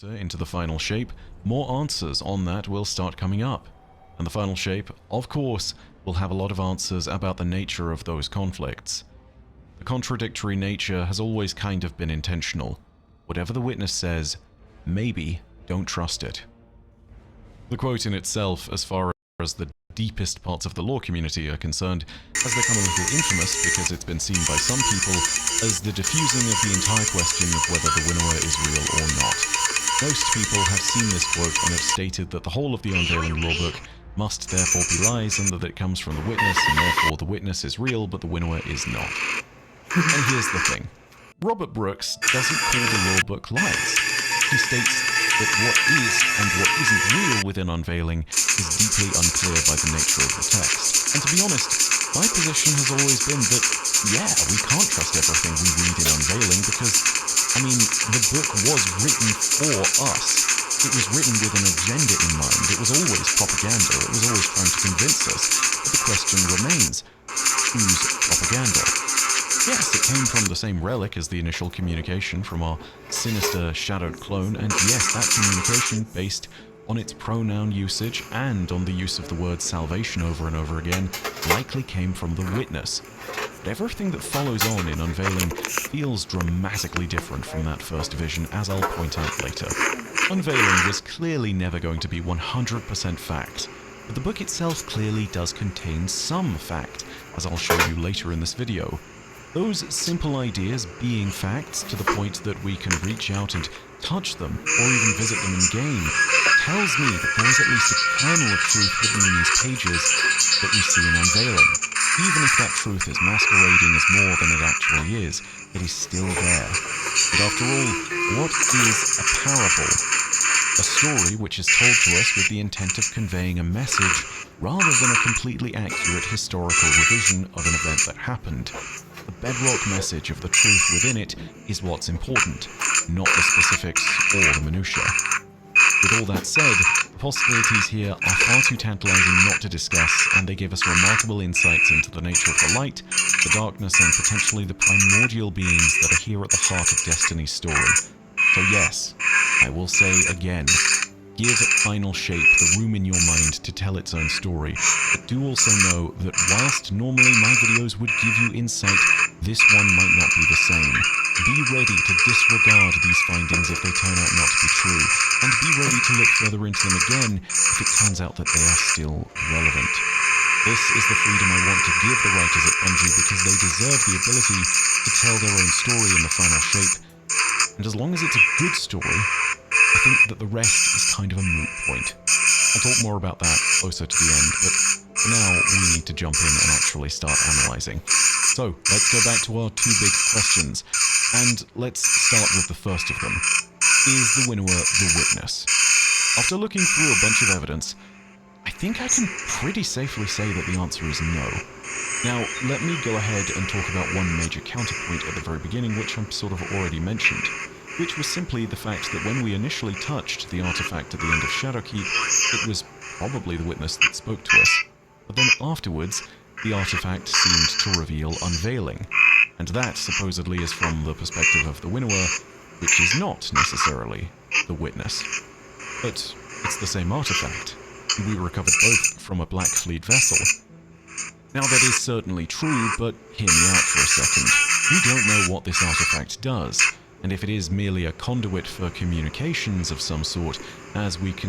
into the final shape, more answers on that will start coming up. And the final shape, of course, will have a lot of answers about the nature of those conflicts. The contradictory nature has always kind of been intentional. Whatever the witness says, maybe don't trust it. The quote in itself, as far as the deepest parts of the law community are concerned, has become a little infamous because it's been seen by some people as the diffusing of the entire question of whether the winnower is real or not. Most people have seen this quote and have stated that the whole of the unveiling law book must therefore be lies and that it comes from the witness and therefore the witness is real but the winnower is not. And here's the thing. Robert Brooks doesn't call the law book lies. He states that what is and what isn't real within unveiling is deeply unclear by the nature of the text. And to be honest, my position has always been that, yeah, we can't trust everything we read in unveiling because, I mean, the book was written for us. It was written with an agenda in mind. It was always propaganda. It was always trying to convince us. But the question remains, whose propaganda? Yes, it came from the same relic as the initial communication from our sinister shadowed clone, and yes, that communication, based on its pronoun usage and on the use of the word salvation over and over again, likely came from the witness. But everything that follows on in Unveiling feels dramatically different from that first vision, as I'll point out later. Unveiling was clearly never going to be 100% fact, but the book itself clearly does contain some fact, as I'll show you later in this video. Those simple ideas being facts to the point that we can reach out and touch them, or even visit them in-game, tells me that there is at least a kernel of truth hidden in these pages that we see in Unveiling. Even if that truth is masquerading as more than it actually is, it is still there. But after all, what is a parable? A story which is told to us with the intent of conveying a message, rather than a completely accurate historical revision of an event that happened. The bedrock message of the truth within it is what's important, not the specifics or the minutiae. With all that said, the possibilities here are far too tantalizing not to discuss, and they give us remarkable insights into the nature of the light, the darkness, and potentially the primordial beings that are here at the heart of Destiny's story. So yes, I will say again, give Final Shape the room in your mind to tell its own story, but do also know that whilst normally my videos would give you insight, this one might not be the same. Be ready to disregard these findings if they turn out not to be true, and be ready to look further into them again if it turns out that they are still relevant. This is the freedom I want to give the writers at Bungie because they deserve the ability to tell their own story in the Final Shape, and as long as it's a good story, I think that the rest is kind of a moot point. I'll talk more about that closer to the end, but for now we need to jump in and actually start analysing. So, let's go back to our two big questions, and let's start with the first of them. Is the winnower the witness? After looking through a bunch of evidence, I think I can pretty safely say that the answer is no. Now, let me go ahead and talk about one major counterpoint at the very beginning, which I've sort of already mentioned, which was simply the fact that when we initially touched the artifact at the end of Shadowkeep, it was probably the witness that spoke to us. But then afterwards, the artifact seemed to reveal Unveiling, and that supposedly is from the perspective of the winnower, which is not necessarily the witness. But it's the same artifact. We recovered both from a Black Fleet vessel. Now that is certainly true, but hear me out for a second. We don't know what this artifact does, and if it is merely a conduit for communications of some sort, as we can